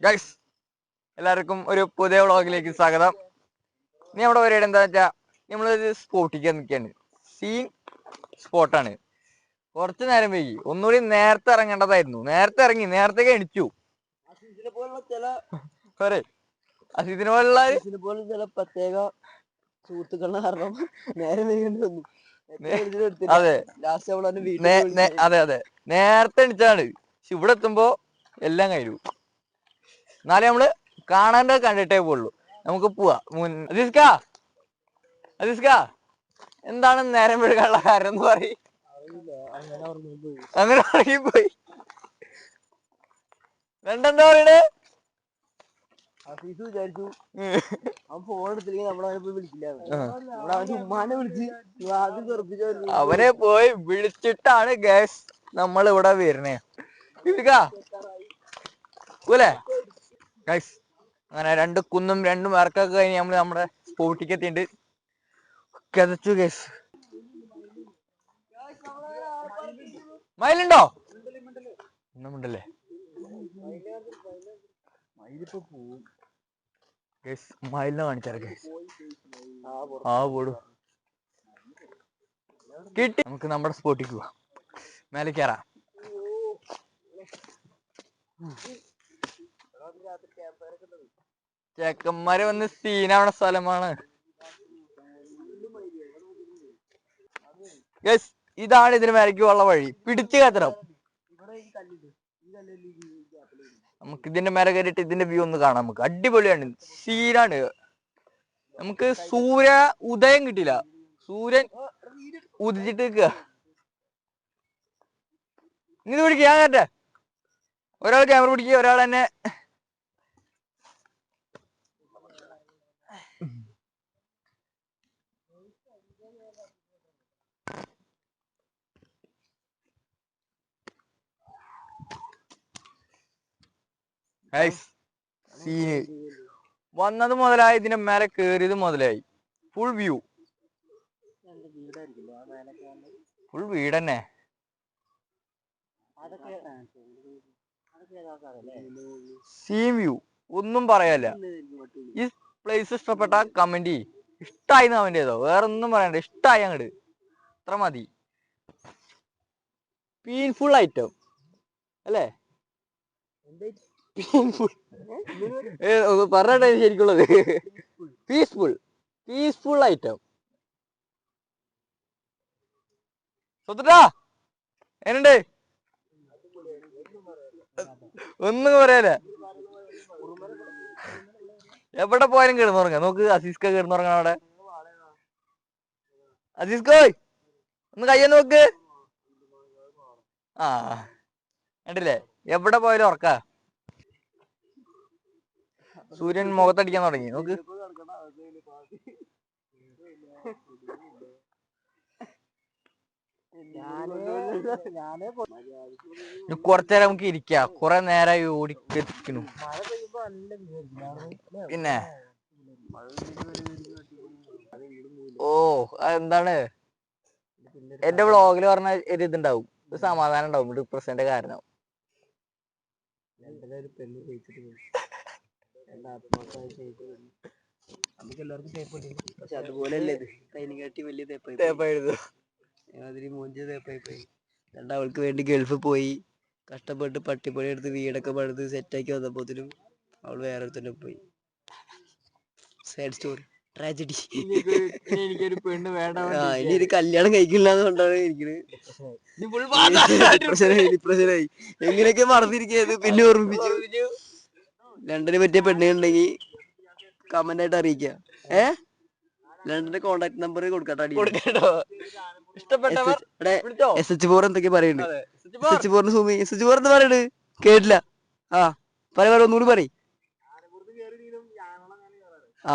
Guys എല്ലാവർക്കും ഒരു പുതിയ വ്ളോഗിലേക്ക് സ്വാഗതം. ഇനി നമ്മുടെ പരിപാടി എന്താ വെച്ചാൽ നമ്മളൊരു സ്പോട്ടിക്ക് നിൽക്കുകയാണ്. സീൻ സ്പോട്ടാണ്. കുറച്ച് നേരം വൈകി, ഒന്നുകൂടി നേരത്തെ ഇറങ്ങേണ്ടതായിരുന്നു. നേരത്തെ ഇറങ്ങി, നേരത്തെ എണിച്ചു. അസീസിനെ പോലുള്ള ചില പ്രത്യേക സുഹൃത്തുക്കളുടെ കാരണം നേരം വൈകേണ്ടി വന്നു. അതെ അതെ അതെ, നേരത്തെ എണിച്ചാണ്. പക്ഷെ ഇവിടെ എത്തുമ്പോ എല്ലാം കഴിഞ്ഞു. എന്നാലും നമ്മള് കാണാണ്ട് കണ്ടിട്ടേ പോവുള്ളൂ. നമുക്ക് പോവാ. അസീസ്ക എന്താണ് നേരം വൈകാനുള്ള കാരണം എന്ന് പറയും. അങ്ങനെ ഉറങ്ങിപ്പോയി. രണ്ടെന്താ പറയണേ? അസീസ് വിചാരിച്ചു അവൻ ഫോൺ എടുത്തില്ലെങ്കിൽ നമ്മളവനെ പോയി വിളിക്കില്ല. അവന്റെ ഉമ്മാനെ വിളിച്ച് ആദ്യം തെറിപ്പിച്ചു. അവനെ പോയി വിളിച്ചിട്ടാണ് ഗ്യാസ് നമ്മൾ ഇവിടെ വരുന്നേ. പോലെ ഗൈസ് അങ്ങനെ രണ്ട് കുന്നും രണ്ടും ഇറക്കൊക്കെ കഴിഞ്ഞ് നമ്മള് നമ്മുടെ സ്പോട്ടിക്ക് എത്തിയിട്ട് കിതച്ചു ഗൈസ്. മയിലുണ്ടോ? ഒന്നുമുണ്ടല്ലേ? മയിലിനെ കാണിച്ചാലേ ഗൈസ്. ആ പോടും കിട്ടി. നമുക്ക് നമ്മുടെ സ്പോട്ടിക്ക് പോവാം. മേലെ കയറാം. ചെക്കന്മാര് വന്ന് സീനാവണ സ്ഥലമാണ്. യെസ്, ഇതാണ് ഇതിന് മേലേക്ക് ഉള്ള വഴി. പിടിച്ചു കയറ്റണം. നമുക്ക് ഇതിന്റെ മേലെ കയറിയിട്ട് ഇതിന്റെ വ്യൂ ഒന്ന് കാണാം. നമുക്ക് അടിപൊളിയാണ്, സീനാണ്. നമുക്ക് സൂര്യ ഉദയം കിട്ടില്ല, സൂര്യൻ ഉദിച്ചിട്ട് നിൽക്കുക. ഇങ്ങനെ പിടിക്കുക. ഞാൻ കയറ്റേ. ഒരാൾ ക്യാമറ പിടിക്കുക, ഒരാൾ തന്നെ സീന്. വന്നത് മുതലായി, ഇതിന്റെ മേലെ കേറിയത് മുതലായി. ഫുൾ വ്യൂ, ഫുൾ വീട് തന്നെ. സീൻ വ്യൂ, ഒന്നും പറയാല്ല. ഈ പ്ലേസ് ഇഷ്ടപ്പെട്ട കമന്റ് ചെയ്യ്. ഇഷ്ടായി കമന്റ് ചെയ്തോ, വേറെ ഒന്നും പറയണ്ട. ഇഷ്ടായി അങ്ങോട്ട്, അത്ര മതി. പീസ്ഫുൾ ഐറ്റം അല്ലേ? പറഞ്ഞ ശരിക്കുള്ളത്. Peaceful, peaceful item. സ്വത്തുട്ടാ എന്നുണ്ട്? ഒന്നും പറയാല. എവിടെ പോയാലും കിടന്നുറങ്ങാം. നോക്ക്, അസീസ്ക കിടന്നുറങ്ങാൻ അവിടെ. അസീസ്കോയ് ഒന്ന് കയ്യ നോക്ക്. ആ കണ്ടില്ലേ, എവിടെ പോയാലും ഉറക്ക. സൂര്യൻ മുഖത്തടിക്കാൻ തുടങ്ങി. നോക്ക്, കുറച്ചേരം നമുക്ക് ഇരിക്കാം. കുറെ നേരമായി ഓടിക്കുന്നു. പിന്നെ ഓ അതെന്താണ്, എന്റെ വ്ളോഗില് പറഞ്ഞ ഒരു ഇതുണ്ടാവും, ഒരു സമാധാനം ഉണ്ടാവും. ഡിപ്രഷന്റെ കാരണം അതുപോലെയല്ലേ ഇത്. അതിനെക്കാട്ടി വലിയ തേപ്പായിരുന്നു. അതിന് മൂഞ്ച തേപ്പായി പോയി. അവൾക്ക് വേണ്ടി ഗൾഫിൽ പോയി കഷ്ടപ്പെട്ട് പട്ടിപ്പണി എടുത്ത് വീടൊക്കെ പണിത് സെറ്റാക്കി വന്നപ്പോത്തിനും അവൾ വേറെ തന്നെ പോയി. Sad story, tragedy. എനിക്കൊരു പെണ്ണ് വേണ്ട. ഇനി ഒരു കല്യാണം കഴിക്കില്ലാന്ന് കൊണ്ടാണ് ഇരിക്കുന്നത്. ഡിപ്രഷനായി. എങ്ങനെയൊക്കെ മറന്നിരിക്കുന്നത്. പിന്നെ ഓർമ്മിപ്പിച്ചു. ലണ്ടനെ പറ്റിയ പെണ്ണുണ്ടെങ്കിൽ കമന്റ് ആയിട്ട് അറിയിക്ക. ലണ്ടന്റെ കോണ്ടാക്ട് നമ്പർ കൊടുക്കട്ടോ. SH4 എന്തൊക്കെ പറയുന്നുണ്ട്. SH4 സൂമി. SH4 എന്താ പറയണ്? കേട്ടില്ല. ആ പറ, ഒന്നുകൂടി പറ. ആ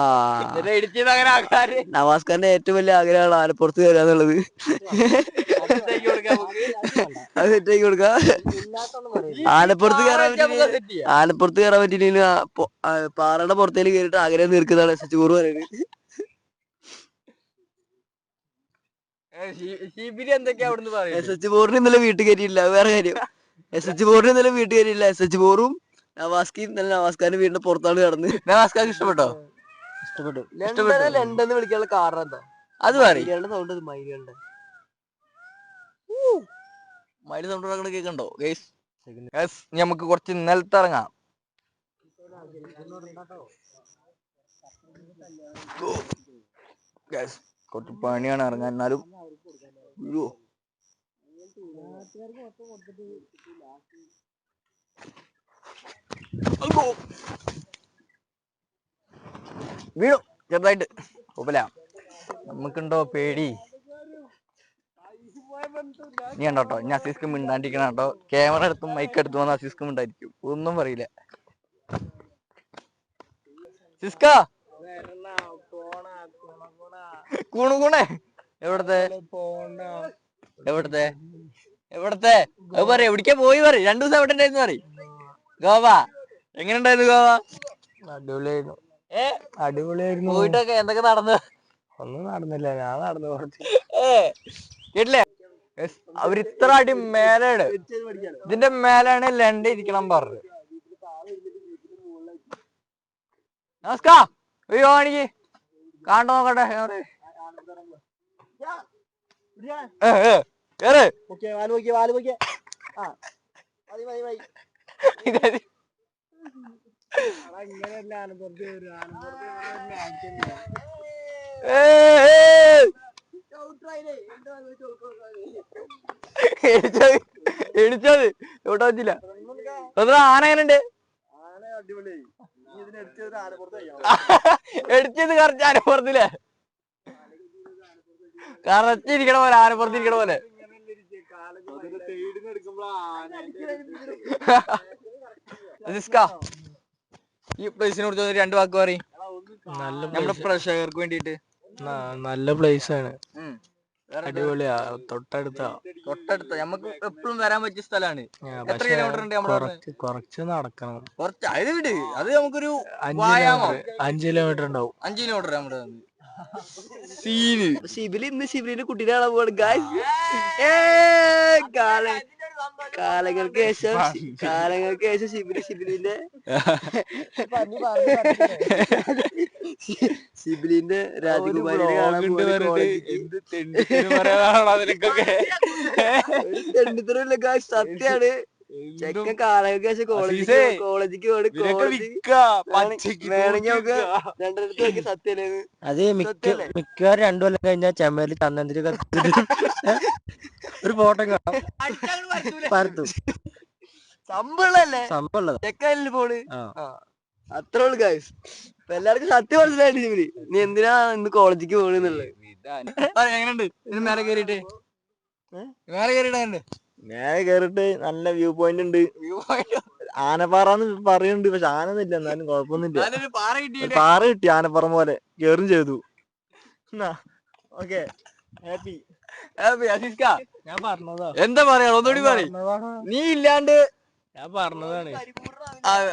നവാസ്കാറിന്റെ ഏറ്റവും വലിയ ആഗ്രഹമാണ് ആലപ്പുറത്ത് കയറുക എന്നുള്ളത്. അത് സെറ്റാക്കി കൊടുക്ക. ആലപ്പുറത്ത് കയറാൻ പറ്റിയില്ലെങ്കിൽ പാറയുടെ പുറത്തേക്ക് കയറിയിട്ട് ആഗ്രഹം തീർക്കുന്നതാണ് SH4 പറയുന്നത്. SH4 ഇന്നലെ വീട്ടിൽ കയറ്റിയില്ല, വേറെ കാര്യം. SH4 ഇന്നലെ വീട്ടിൽ കയറ്റിയില്ല. SH4ഉം നവാസ്കാരുടെ വീടിന്റെ പുറത്താണ് കിടന്ന്. നവാസ്കാർക്ക് ഇഷ്ടപ്പെട്ടോ? ഇഷ്ടപ്പെട്ടു. ലണ്ടൻ വിളിക്കാനുള്ള കാരണം എന്താ? അത് മയിലുകളുടെ സൗണ്ട്. മയിലുകളുടെ മയില് സൗണ്ട് കേൾക്കണ്ടോ ഗൈസ്? നമുക്ക് കുറച്ച് നിലത്തിറങ്ങാം. കുറച്ച് പണിയാണ് ഇറങ്ങാൻ. എന്നാലും വീഴും ചെറുതായിട്ട്. കുഴപ്പമില്ല. നമുക്കുണ്ടോ പേടി? നീ കണ്ടോട്ടോ, ഇനി അസീസ്ക്ക് മിണ്ടാണ്ടിരിക്കണം കേട്ടോ. ക്യാമറ എടുത്തും മൈക്ക് എടുത്തു വന്ന് അസീസ്ക്ക് മിണ്ടായിരിക്കും, ഒന്നും പറയില്ല. സിസ്ക കൂണുകൂണേ എവിടത്തെ എവിടത്തെ എവിടത്തെ അത് പറയും. എവിടേക്കാ പോയി പറയും. 2 ദിവസം എവിടെ ഉണ്ടായിരുന്നു പറയും. ഗോവ എങ്ങനെ ഉണ്ടായിരുന്നു? ഗോവ അടിപൊളിയായിരുന്നു. അടിപൊളിയായിരുന്നു. പോയിട്ടൊക്കെ എന്തൊക്കെ നടന്നു? ഒന്നും നടന്നില്ല, ഞാൻ നടന്നു കുറച്ച്. കേട്ടില്ലേ? അവരിത്ര അടി മേലാണ്. ഇതിന്റെ മേലാണ് ലണ്ടൻ ഇരിക്കണം പറഞ്ഞത്. നമസ്കാർ കാണിക്ക് കാണ്ടോ നോക്കട്ടെ. എടിച്ചത് എവിടെ വെച്ചില്ല. ആന എങ്ങനുണ്ട്? എടുത്തത് കറച്ച് ആനപ്പുറത്തില്ലേ? കറച്ചിരിക്കണ പോലെ, ആനപ്പുറത്തിരിക്കണ പോലെ. ഈ പ്ലേസിനെ കുറിച്ച് 2 വാക്ക് പറയും. നമ്മുടെ പ്രേക്ഷകർക്ക് വേണ്ടിട്ട്. നല്ല പ്ലേസ് ആണ്. അടിപൊളിയാ. തൊട്ടടുത്ത നമുക്ക് എപ്പോഴും വരാൻ പറ്റിയ സ്ഥലമാണ്. എത്ര കിലോമീറ്റർ ഉണ്ട്? കുറച്ച് നടക്കണം. കുറച്ച് അത് വിട്. അത് നമുക്കൊരു 5 കിലോമീറ്റർ ഉണ്ടാവും. 5 കിലോമീറ്റർ നമ്മുടെ ഷിബിലി ഇന്ന് ഷിബിലിന്റെ കുട്ടീനെ കാണാൻ പോവാണ്. കാലങ്ങൾക്ക് ശേഷം ഷിബിലിന്റെ രാജകുമാരിനെ കാണാൻ പോവാണ്. സത്യാണ്. ചെക്കൻ കാലങ്ങൾക്ക് ശേഷം കോളേജിക്ക് വേണമെങ്കിൽ നമുക്ക് 2 സത്യല്ലേ? അത് മിക്കവാറും 2 കൊല്ലം കഴിഞ്ഞാൽ ചെമ്മേല് ചന്ദനത്തിരി ഒരു ഫോട്ടോ കാണാം. സംഭവമുള്ളത് ചെക്കനിൽ പോണ്. അത്രേ ഉള്ളു ഗൈസ്. എല്ലാവർക്കും സത്യം മനസ്സിലായിട്ട് നീ എന്തിനാ ഇന്ന് കോളേജിക്ക് പോണെന്നുള്ളത്. എങ്ങനെയുണ്ട് മേലെ കയറിയിട്ട്? മേലെ കേറിട്ട് നല്ല വ്യൂ പോയിന്റ് ഉണ്ട്. ആനപ്പാറന്ന് പറയുന്നുണ്ട്, പക്ഷെ ആനൊന്നുമില്ല. എന്നാലും കുഴപ്പമൊന്നുമില്ല. പാറ കിട്ടി ആനപ്പുറ പോലെ. കേറും ചെയ്തു. Okay happy. ഞാൻ പറഞ്ഞതാ. എന്താ പറയാ? ഒന്നുകൂടി പറയും. നീ ഇല്ലാണ്ട് ഞാൻ പറഞ്ഞതാണ്.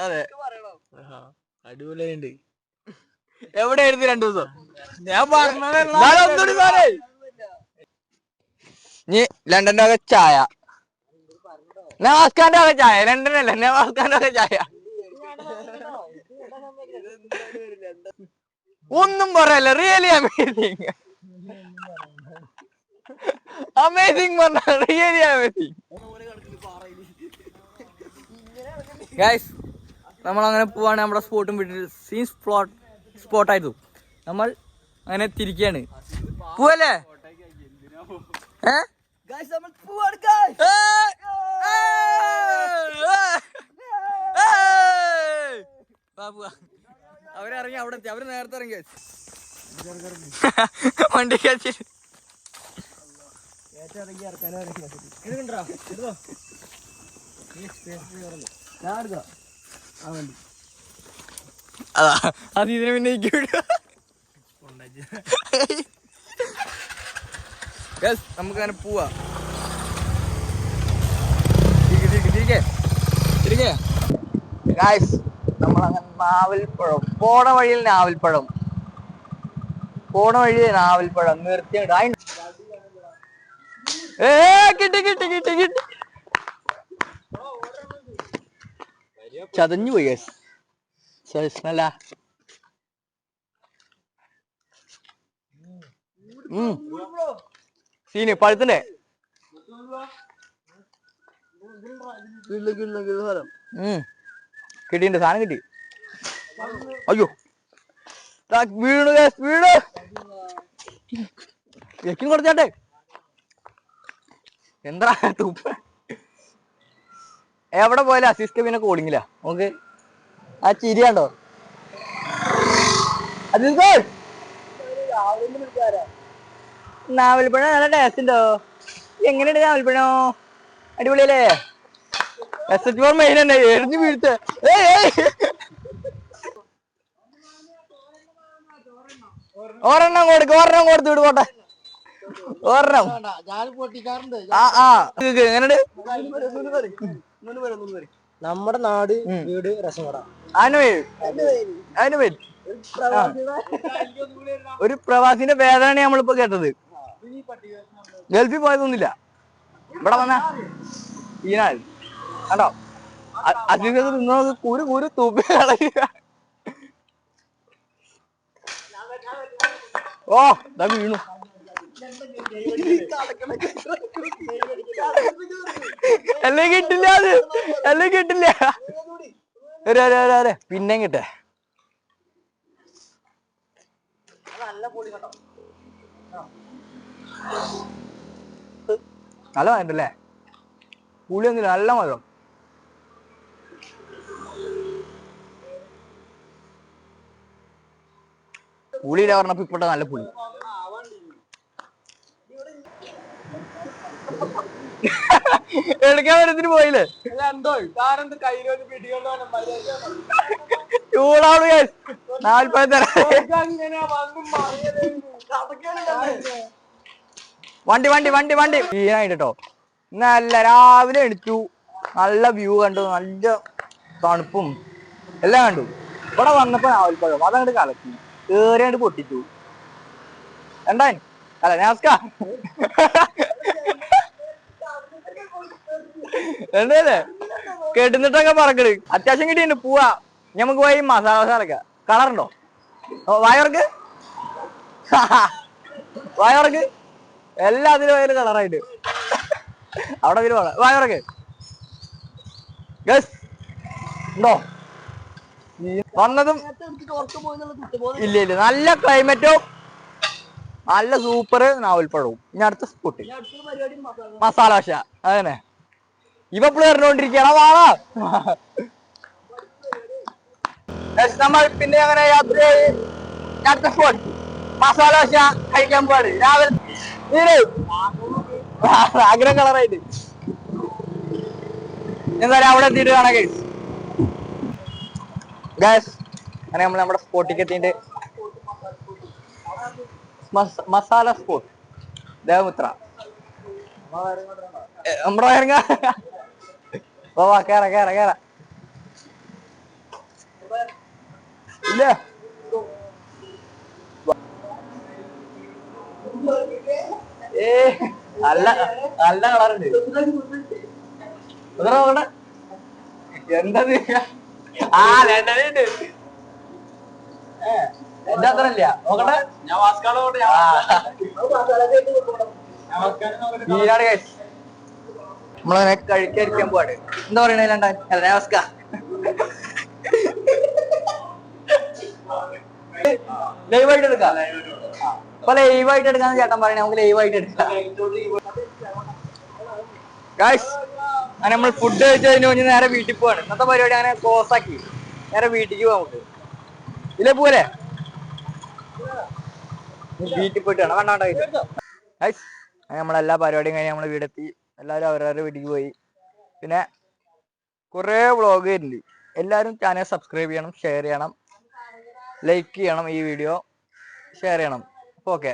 അതെ, അടിപൊളിയുണ്ട്. എവിടെയായിരുന്നു 2 ദിവസം? ഞാൻ പറഞ്ഞത്. നീ ലണ്ടന്റെ ഒക്കെ ചായ, നവാസ്കാന്റെ ഒക്കെ ചായ. ലണ്ടനല്ല, നവാസ്കാന്റെ ഒക്കെ ചായ. ഒന്നും പറയല്ല. Really amazing. അമേസിങ് പറഞ്ഞ റിയലി അമേസിങ്. ഗൈസ് നമ്മളങ്ങനെ പോവാണ്. നമ്മുടെ സ്പോട്ടും വിട്ടിട്ട് സീൻ സ്പോട്ടായിരുന്നു. നമ്മൾ അങ്ങനെ തിരിക്കുകയാണ്. പോവല്ലേ? അവരിറങ്ങി. അവിടെ എത്തി. അവര് നേരത്തെ ഇറങ്ങി വണ്ടി കയറ്റി. അതാ അത് ഇതിനെ പിന്നെ നമുക്കങ്ങനെ പോവാ. നമ്മളങ്ങനെ നാവൽപ്പഴം പോണ വഴിയിൽ നാവൽപ്പഴം നിർത്തിയുണ്ട്. കിട്ടി. ചതഞ്ഞു പോയി ഗൈസ്. സ്മെല്ല. സീന് പഴുത്തണ്ടേ? കിട്ടിണ്ട്, സാധനം കിട്ടി. അയ്യോ വീണു വീണ് എക്കും കൊടുത്താട്ടെ. എന്താ തൂപ്പ? എവിടെ പോയാലും അസിസ്റ്റ് പിന്നെ കോളിങ്ങില്ല. നമുക്ക് ആ ചിരിയാണ്ടോ? നാവൽപ്പഴം നല്ല ടേസ്റ്റ് ഉണ്ടോ? എങ്ങനെയുണ്ട് നാവൽപ്പഴം? അടിപൊളിയല്ലേ? SH4 മെയിൻ തന്നെ എറിഞ്ഞു വീഴ്ത്ത. ഒരെണ്ണം കൊടുത്ത് വിട് പോട്ടെ. ഒരെണ്ണം. എങ്ങനെയുണ്ട്? നമ്മുടെ നാട് വീട് രസകട. അതിന് പേര് ഒരു പ്രവാസിന്റെ വേദനയാണ് നമ്മളിപ്പോ കേട്ടത്. ഗൾഫിൽ പോയതൊന്നുമില്ല, ഇവിടെ വന്ന ഈനാൾ കണ്ടോ? അധികം തിന്നത് കൂര് തൂപ്പി കളയുക. ഓ ഇതാ വീണു. എല്ലാം കിട്ടില്ല, എല്ലാം കിട്ടില്ല. പിന്നെയും കിട്ടേ. നല്ല മധുരല്ലേ? പുളിയൊന്നുമില്ല, നല്ല മധുരം. പുളിയില്ല പറഞ്ഞപ്പോ ഇപ്പോട്ടെ നല്ല പുളി. എടുക്കാൻ വരത്തിന് പോയില്ലേ? ചൂടാണ്. 40 വണ്ടി ഈനായിട്ടോ. നല്ല രാവിലെ എണിച്ചു, നല്ല വ്യൂ കണ്ടു, നല്ല തണുപ്പും എല്ലാം കണ്ടു. ഇവിടെ വന്നപ്പോ നാവൽപ്പഴം അതങ്ങോട്ട് കലക്കി കേറിയാണ്ട് പൊട്ടിച്ചു. എന്താ അല്ല നാസ്ക എന്തല്ലേ കെട്ടുന്നിട്ടൊക്കെ പറക്കണ്. അത്യാവശ്യം കിട്ടിയിട്ടുണ്ട്. പോവാ ഞമ്മക്ക് പോയി മസാല ദോശ അടക്ക. കളറുണ്ടോ? വായർക്ക് വായർക്ക് എല്ലാത്തിനും ഭയങ്കര കളറായിട്ട്. അവിടെ പിന്നെ വായർക്ക് ഉണ്ടോ? വന്നതും ഇല്ല. നല്ല ക്ലൈമറ്റും നല്ല സൂപ്പർ നാവൽപ്പഴവും. ഇനി അടുത്ത സ്പോട്ട് മസാല ദോശ. അതന്നെ ഇവ പിള്ളേറിനോണ്ടിരിക്കണ വാളാ. നമ്മൾ പിന്നെ അങ്ങനെ യാത്രയായി അടുത്ത സ്പോട്ട് മസാല ദോശ കഴിക്കാൻ പാട്. രാവിലെ ആഗ്രഹം കളറായിട്ട് എന്തായാലും അവിടെ എത്തിയിട്ട് കാണാം ഗൈസ്. അങ്ങനെ നമ്മൾ നമ്മുടെ സ്പോട്ടിലേക്ക് എത്തിയിട്ട് മസാല സ്പോട്ട് ദേവമുത്ര നമ്മുടെ ഇറങ്ങ. കേറ ഇല്ല. നല്ല നല്ല കളറുണ്ട്. എന്തത്? ആ ലണ്ടനുണ്ട്. എന്റെ അത്ര ഇല്ല. നോക്കട്ടെ. നമ്മളങ്ങനെ കഴിക്കാതിരിക്കാൻ പോവാണ്. എന്താ പറയണേ ലണ്ടൻ? അല്ല നമസ്കാരം. ലൈവായിട്ട് എടുക്കാം. അപ്പൊ ലൈവായിട്ട് എടുക്കാന്ന് ചേട്ടൻ പറയണേ. നമുക്ക് ലൈവായിട്ട് എടുക്കാം. അങ്ങനെ നമ്മൾ ഫുഡ് കഴിച്ചതിന് മുന്നേ നേരെ വീട്ടിൽ പോവാണ്. ഇന്നത്തെ പരിപാടി അങ്ങനെ ക്ലോസ് ആക്കി നേരെ വീട്ടിലേക്ക് പോവാൻ. നമുക്ക് ഇതിലേ പോലെ വീട്ടിൽ പോയിട്ട് വേണം കണ്ടോണ്ടായിട്ട്. അങ്ങനെ നമ്മളെല്ലാ പരിപാടിയും കഴിഞ്ഞ് നമ്മള് വീടെത്തി. എല്ലാവരും അവരവരുടെ വീട്ടിലേക്ക് പോയി. പിന്നെ കുറേ വ്ളോഗ് വരുന്നുണ്ട്. എല്ലാവരും ചാനൽ സബ്സ്ക്രൈബ് ചെയ്യണം, ഷെയർ ചെയ്യണം, ലൈക്ക് ചെയ്യണം, ഈ വീഡിയോ ഷെയർ ചെയ്യണം. ഓക്കെ.